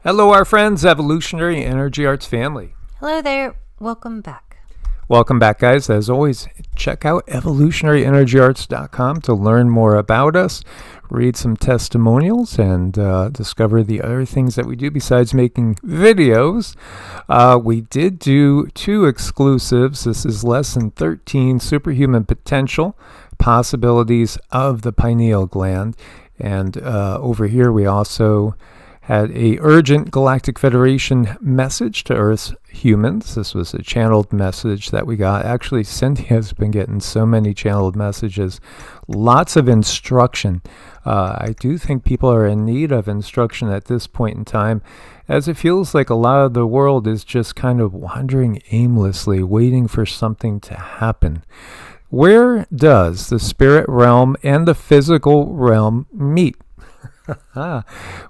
Hello, our friends, Evolutionary Energy Arts family. Hello there. Welcome back. Welcome back, guys. As always, check out evolutionaryenergyarts.com to learn more about us, read some testimonials, and discover the other things that we do besides making videos. We did do 2 exclusives. This is Lesson 13, Superhuman Potential, Possibilities of the Pineal Gland. And over here, we also had a urgent Galactic Federation message to Earth's humans. This was a channeled message that we got. Actually, Cindy has been getting so many channeled messages. Lots of instruction. I do think people are in need of instruction at this point in time, as it feels like a lot of the world is just kind of wandering aimlessly, waiting for something to happen. Where does the spirit realm and the physical realm meet?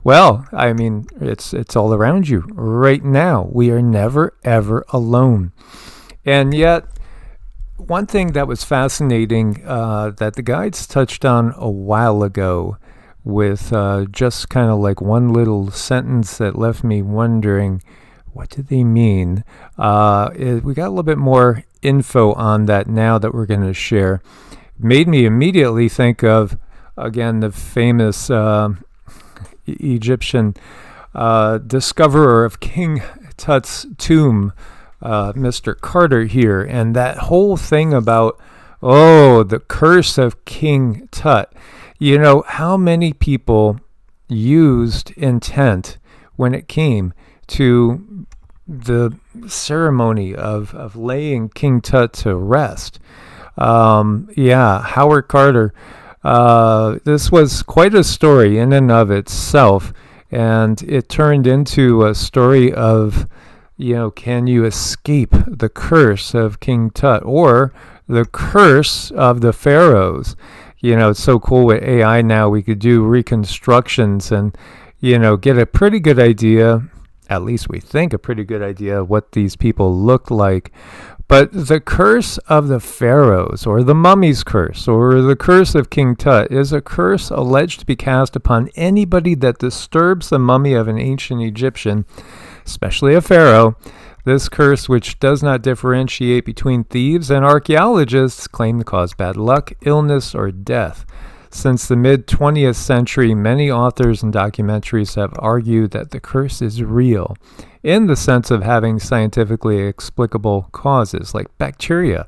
Well, I mean, it's all around you right now. We are never, ever alone. And yet, one thing that was fascinating that the guides touched on a while ago with just kind of like one little sentence that left me wondering, what did they mean? We got a little bit more info on that now that we're going to share. Made me immediately think of, again, the famous Egyptian discoverer of King Tut's tomb, Mr. Carter here, and that whole thing about, the curse of King Tut. You know, how many people used intent when it came to the ceremony of laying King Tut to rest? Howard Carter. This was quite a story in and of itself, and it turned into a story of, can you escape the curse of King Tut or the curse of the pharaohs? It's so cool with AI now. We could do reconstructions and, get a pretty good idea, at least we think a pretty good idea of what these people looked like. But the curse of the pharaohs, or the mummy's curse, or the curse of King Tut, is a curse alleged to be cast upon anybody that disturbs the mummy of an ancient Egyptian, especially a pharaoh. This curse, which does not differentiate between thieves and archaeologists, claim to cause bad luck, illness, or death. Since the mid-20th century, many authors and documentaries have argued that the curse is real, in the sense of having scientifically explicable causes like bacteria,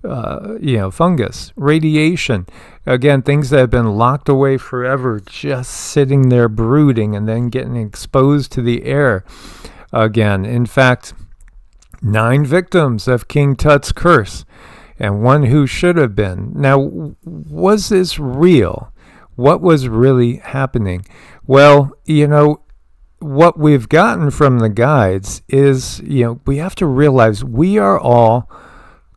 fungus, radiation. Again, things that have been locked away forever, just sitting there brooding and then getting exposed to the air again. In fact, 9 victims of King Tut's curse, and one who should have been. Now, was this real? What was really happening? Well, what we've gotten from the guides is, we have to realize we are all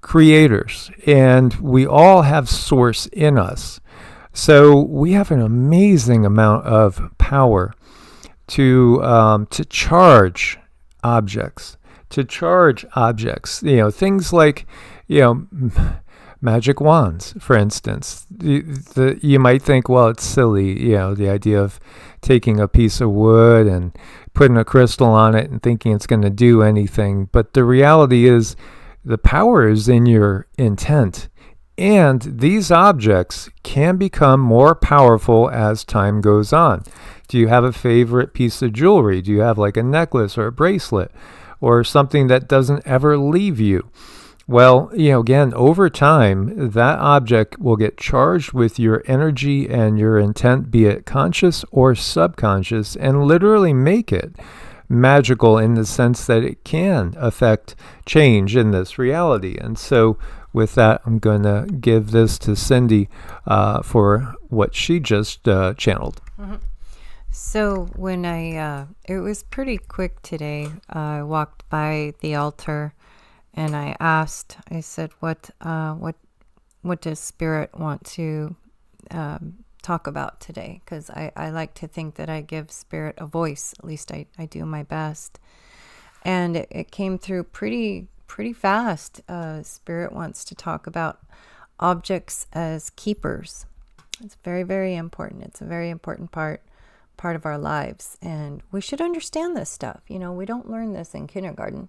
creators, and we all have source in us. So we have an amazing amount of power to charge objects. Things like, magic wands, for instance. You might think, well, it's silly, the idea of taking a piece of wood and putting a crystal on it and thinking it's going to do anything. But the reality is the power is in your intent. And these objects can become more powerful as time goes on. Do you have a favorite piece of jewelry? Do you have like a necklace or a bracelet or something that doesn't ever leave you? Well, again, over time, that object will get charged with your energy and your intent, be it conscious or subconscious, and literally make it magical in the sense that it can affect change in this reality. And so with that, I'm going to give this to Cindy for what she just channeled. Mm-hmm. So when it was pretty quick today. I walked by the altar and I said, what does Spirit want to talk about today? Because I like to think that I give Spirit a voice. At least I do my best. And it came through pretty fast. Spirit wants to talk about objects as keepers. It's very, very important. It's a very important part part of our lives, and we should understand this stuff. You know, we don't learn this in kindergarten.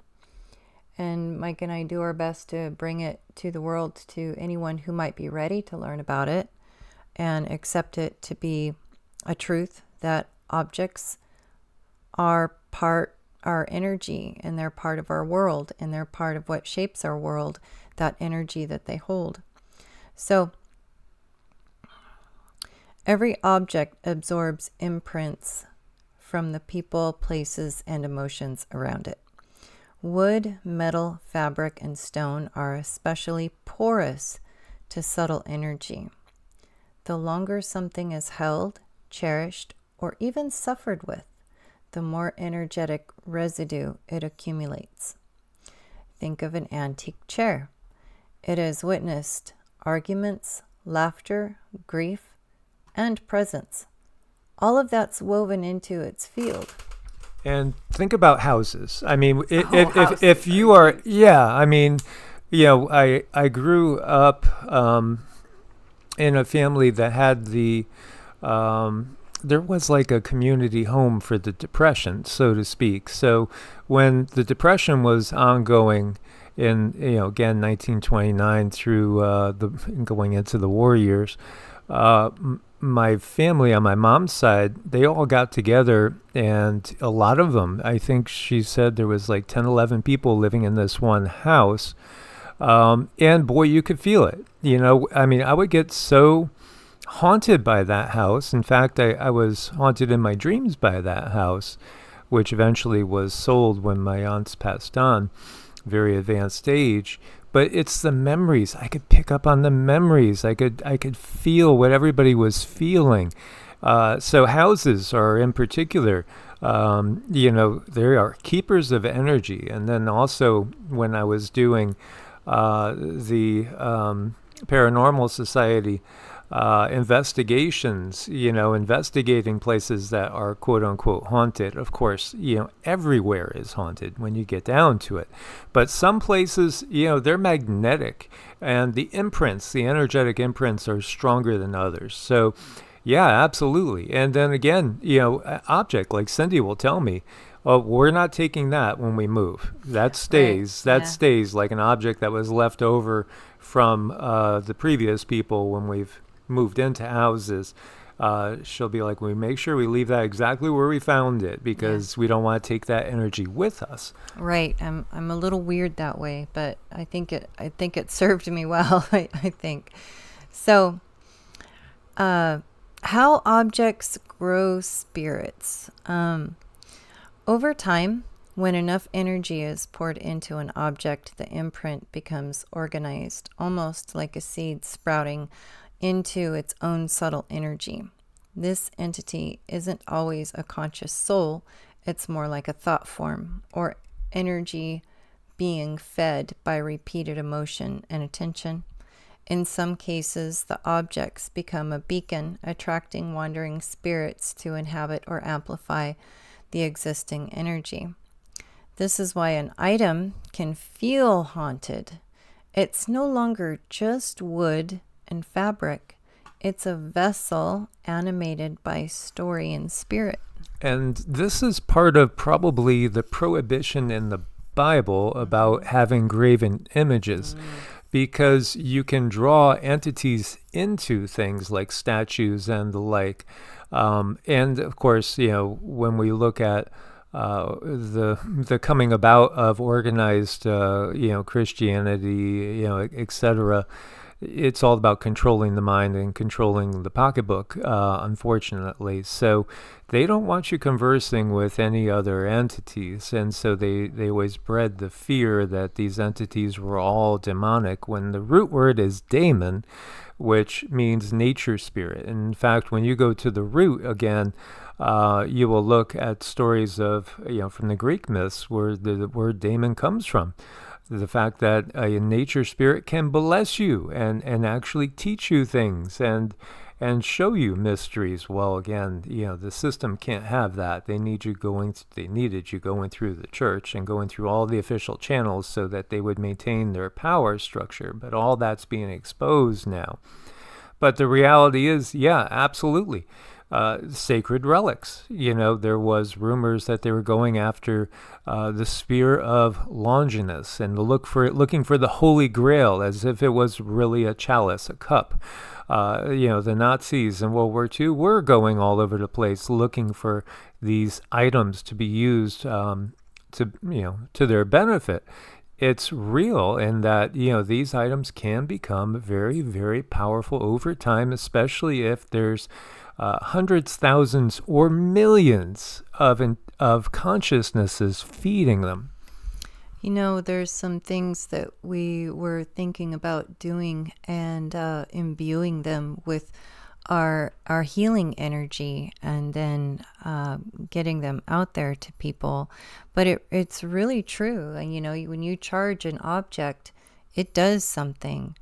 And Mike and I do our best to bring it to the world, to anyone who might be ready to learn about it and accept it to be a truth, that objects are our energy, and they're part of our world, and they're part of what shapes our world, that energy that they hold. So every object absorbs imprints from the people, places, and emotions around it. Wood, metal, fabric, and stone are especially porous to subtle energy. The longer something is held, cherished, or even suffered with, the more energetic residue it accumulates. Think of an antique chair. It has witnessed arguments, laughter, grief, and presence. All of that's woven into its field. And think about houses. I mean, if you are, I mean, you know, I grew up in a family that had there was like a community home for the Depression, so to speak. So when the Depression was ongoing in, you know, again, 1929 through going into the war years, my family on my mom's side, they all got together, and a lot of them, I think she said there was like 10, 11 people living in this one house. And boy, you could feel it. You know, I mean, I would get so haunted by that house. In fact, I was haunted in my dreams by that house, which eventually was sold when my aunts passed on, very advanced age. But it's the memories. I could pick up on the memories. I could feel what everybody was feeling. So houses are in particular, you know, they are keepers of energy. And then also when I was doing the Paranormal Society investigations, you know, investigating places that are quote unquote haunted. Of course, you know, everywhere is haunted when you get down to it. But some places, you know, they're magnetic, and the imprints, the energetic imprints, are stronger than others. So yeah, absolutely. And then again, you know, object, like Cindy will tell me, oh, we're not taking that when we move. That stays. Right. That stays, like an object that was left over from the previous people when we've moved into houses. She'll be like, we make sure we leave that exactly where we found it, because we don't want to take that energy with us. Right. I'm a little weird that way, but I think it served me well. I think so. How objects grow spirits. Over time, when enough energy is poured into an object, the imprint becomes organized, almost like a seed sprouting into its own subtle energy. This entity isn't always a conscious soul. It's more like a thought form, or energy being fed by repeated emotion and attention. In some cases, the objects become a beacon, attracting wandering spirits to inhabit or amplify the existing energy. This is why an item can feel haunted. It's no longer just wood and fabric. It's a vessel animated by story and spirit. And this is part of probably the prohibition in the Bible about having graven images, because you can draw entities into things like statues and the like. And of course, you know, when we look at the coming about of organized, you know, Christianity, you know, etc., it's all about controlling the mind and controlling the pocketbook, unfortunately. So they don't want you conversing with any other entities. And so they always bred the fear that these entities were all demonic, when the root word is daemon, which means nature spirit. And in fact, when you go to the root again, you will look at stories of, you know, from the Greek myths where the word daemon comes from. The fact that a nature spirit can bless you and actually teach you things and show you mysteries. Well, again, you know, the system can't have that. They needed you going through the church and going through all the official channels so that they would maintain their power structure. But all that's being exposed now. But the reality is, yeah, absolutely. sacred relics. There was rumors that they were going after the spear of Longinus and looking for the Holy Grail, as if it was really a chalice, a cup. The Nazis in World War II were going all over the place looking for these items to be used to their benefit. It's real in that, these items can become very, very powerful over time, especially if there's hundreds, thousands, or millions of consciousnesses feeding them. There's some things that we were thinking about doing and imbuing them with our healing energy, and then getting them out there to people. But it's really true. And when you charge an object, it does something.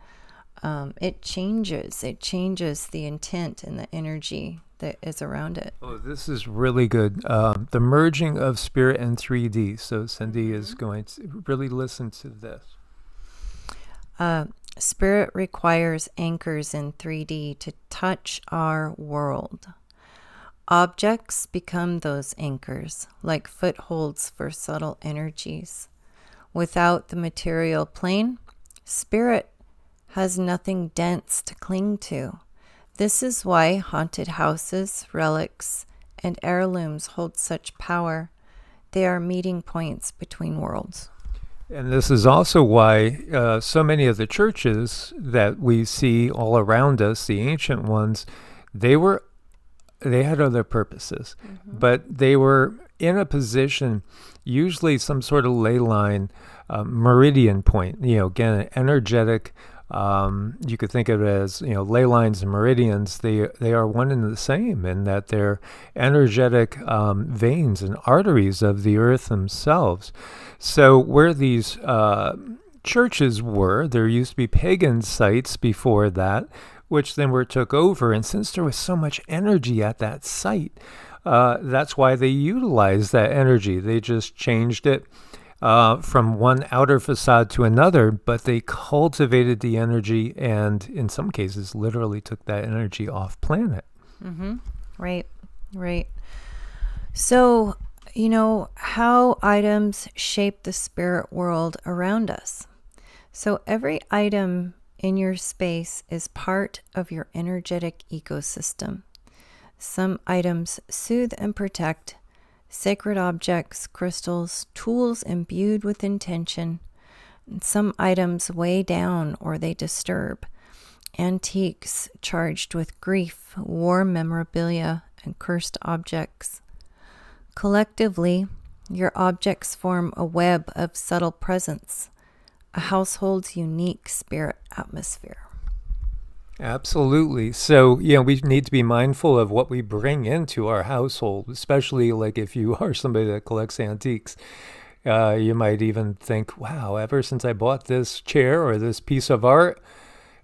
It changes the intent and the energy that is around it. Oh, this is really good. The merging of spirit and 3D. So Cindy is going to really listen to this. Spirit requires anchors in 3D to touch our world. Objects become those anchors, like footholds for subtle energies. Without the material plane, spirit has nothing dense to cling to. This is why haunted houses, relics, and heirlooms hold such power. They are meeting points between worlds. And this is also why so many of the churches that we see all around us, the ancient ones, they had other purposes, but they were in a position, usually some sort of ley line, meridian point, again, energetic. You could think of it as, ley lines and meridians. They are one and the same in that they're energetic veins and arteries of the earth themselves. So where these churches were, there used to be pagan sites before that, which then were took over. And since there was so much energy at that site, that's why they utilized that energy. They just changed it from one outer facade to another, but they cultivated the energy and in some cases literally took that energy off planet. Right. So, how items shape the spirit world around us. So every item in your space is part of your energetic ecosystem. Some items soothe and protect. Sacred objects, crystals, tools imbued with intention. Some items weigh down or they disturb. Antiques charged with grief, war memorabilia, and cursed objects. Collectively, your objects form a web of subtle presence, a household's unique spirit atmosphere. Absolutely. So, we need to be mindful of what we bring into our household, especially like if you are somebody that collects antiques. You might even think, wow, ever since I bought this chair or this piece of art,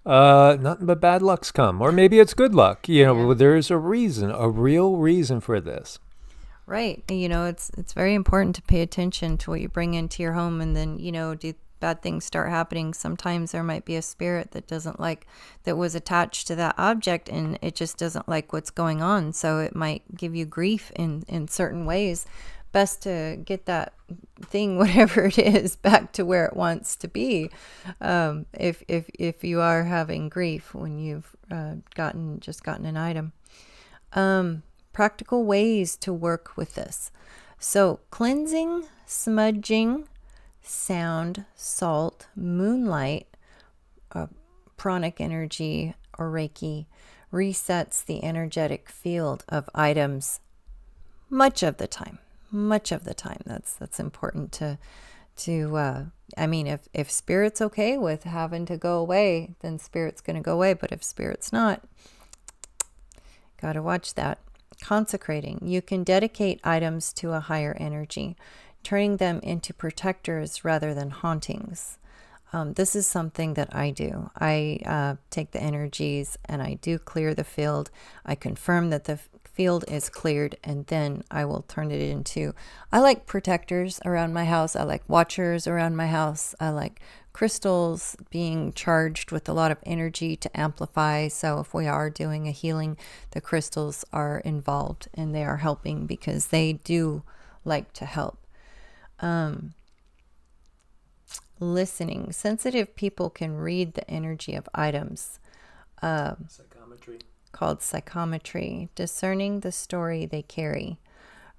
nothing but bad luck's come. Or maybe it's good luck. There's a reason, a real reason for this. Right. It's very important to pay attention to what you bring into your home, and then, do bad things start happening. Sometimes there might be a spirit that was attached to that object, and it just doesn't like what's going on. So it might give you grief in certain ways. Best to get that thing, whatever it is, back to where it wants to be. If you are having grief when you've gotten an item. Practical ways to work with this. So cleansing, smudging, sound, salt, moonlight, pranic energy, or Reiki resets the energetic field of items much of the time. That's important to if spirit's okay with having to go away, then spirit's going to go away. But if spirit's not, got to watch that. Consecrating. You can dedicate items to a higher energy, turning them into protectors rather than hauntings. This is something that I do. I take the energies and I do clear the field. I confirm that the field is cleared, and then I will turn it into, I like protectors around my house. I like watchers around my house. I like crystals being charged with a lot of energy to amplify. So if we are doing a healing, the crystals are involved and they are helping because they do like to help. Listening. Sensitive people can read the energy of items. Psychometry. Called psychometry. Discerning the story they carry.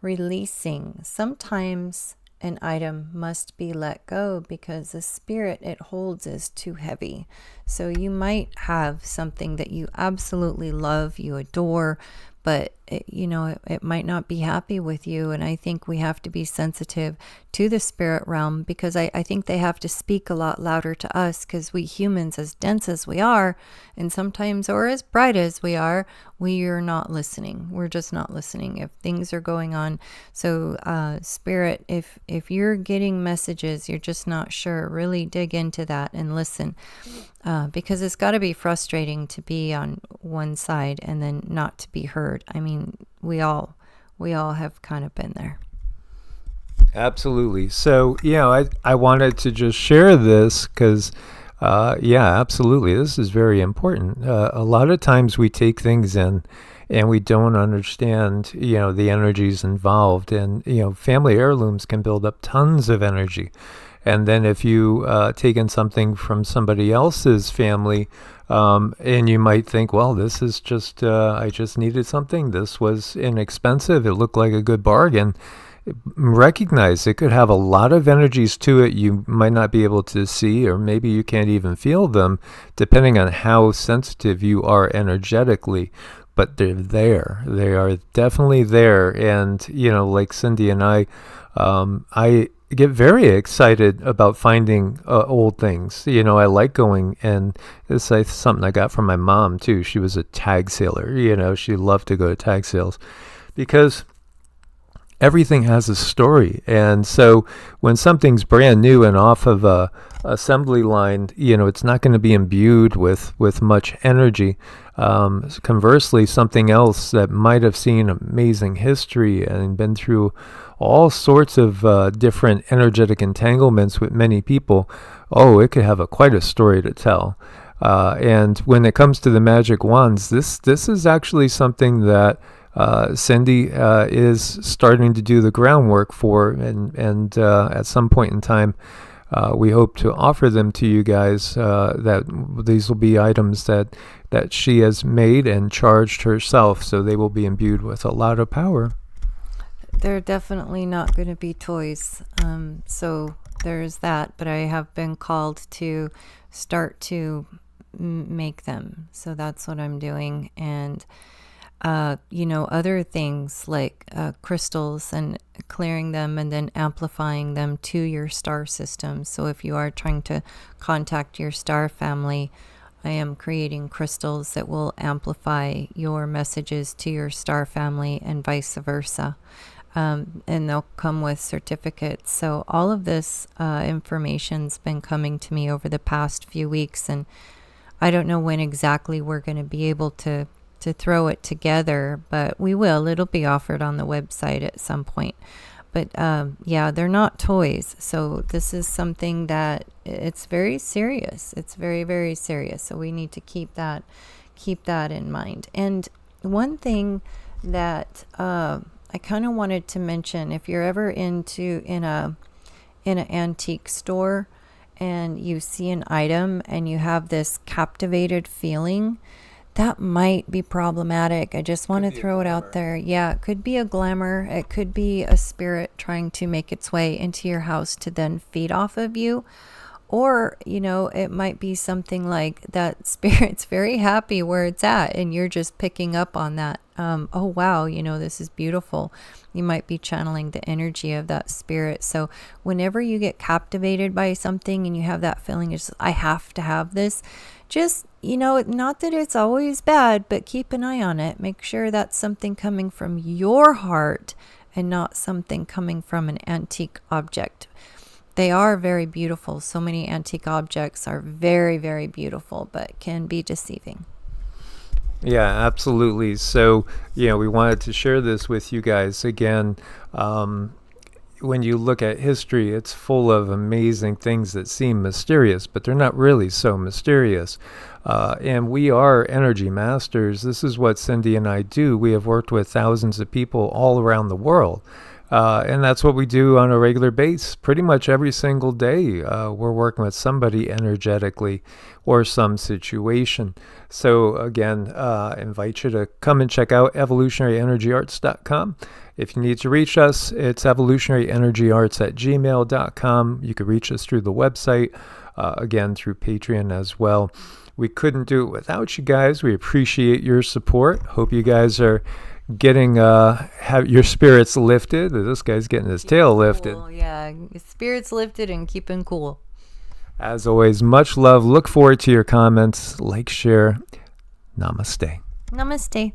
Releasing. Sometimes an item must be let go because the spirit it holds is too heavy. So you might have something that you absolutely love, you adore, but it might not be happy with you. And I think we have to be sensitive to the spirit realm because I think they have to speak a lot louder to us because we humans, as dense as we are, and sometimes, or as bright as we are not listening. We're just not listening if things are going on. So spirit, if you're getting messages, you're just not sure, really dig into that and listen. Because it's got to be frustrating to be on one side and then not to be heard. I mean, we all have kind of been there. Absolutely. So, I wanted to just share this because, absolutely, this is very important. A lot of times we take things in and we don't understand, the energies involved. And, family heirlooms can build up tons of energy. And then if you take in something from somebody else's family, and you might think, well, this is just, I just needed something. This was inexpensive. It looked like a good bargain. Recognize it could have a lot of energies to it you might not be able to see, or maybe you can't even feel them, depending on how sensitive you are energetically. But they're there. They are definitely there. And, like Cindy and I get very excited about finding old things. I like going, and this is something I got from my mom too. She was a tag sailor. She loved to go to tag sales because everything has a story. And so when something's brand new and off of a assembly line, it's not going to be imbued with much energy. Conversely, something else that might have seen amazing history and been through all sorts of different energetic entanglements with many people, it could have quite a story to tell. And when it comes to the magic wands, this is actually something that Cindy is starting to do the groundwork for, and at some point in time, we hope to offer them to you guys. That these will be items that she has made and charged herself, so they will be imbued with a lot of power. They're definitely not going to be toys. So there's that, but I have been called to start to make them. So that's what I'm doing. And, other things like crystals and clearing them and then amplifying them to your star system. So if you are trying to contact your star family, I am creating crystals that will amplify your messages to your star family and vice versa. And they'll come with certificates. So all of this information's been coming to me over the past few weeks, and I don't know when exactly we're going to be able to throw it together, but we will. It'll be offered on the website at some point. But they're not toys. So this is something that it's very serious. It's very, very serious. So we need to keep that in mind. And one thing that I kind of wanted to mention, if you're ever in an antique store and you see an item and you have this captivated feeling, that might be problematic. I just want to throw it out there. Yeah, it could be a glamour. It could be a spirit trying to make its way into your house to then feed off of you. Or, it might be something like that spirit's very happy where it's at and you're just picking up on that. Oh, wow, this is beautiful. You might be channeling the energy of that spirit. So whenever you get captivated by something and you have that feeling, it's I have to have this, just, not that it's always bad, but keep an eye on it. Make sure that's something coming from your heart and not something coming from an antique object. They are very beautiful. So many antique objects are very, very beautiful, but can be deceiving. Yeah, absolutely. So, we wanted to share this with you guys again. when you look at history, it's full of amazing things that seem mysterious, but they're not really so mysterious. And we are energy masters. This is what Cindy and I do. We have worked with thousands of people all around the world. And that's what we do on a regular basis. Pretty much every single day, we're working with somebody energetically or some situation. So again, invite you to come and check out evolutionaryenergyarts.com. If you need to reach us, it's evolutionaryenergyarts@gmail.com. You could reach us through the website, again, through Patreon as well. We couldn't do it without you guys. We appreciate your support. Hope you guys are getting have your spirits lifted. This guy's getting his tail lifted. Cool. Yeah, his spirits lifted and keeping cool. As always, much love. Look forward to your comments. Like, share. Namaste. Namaste.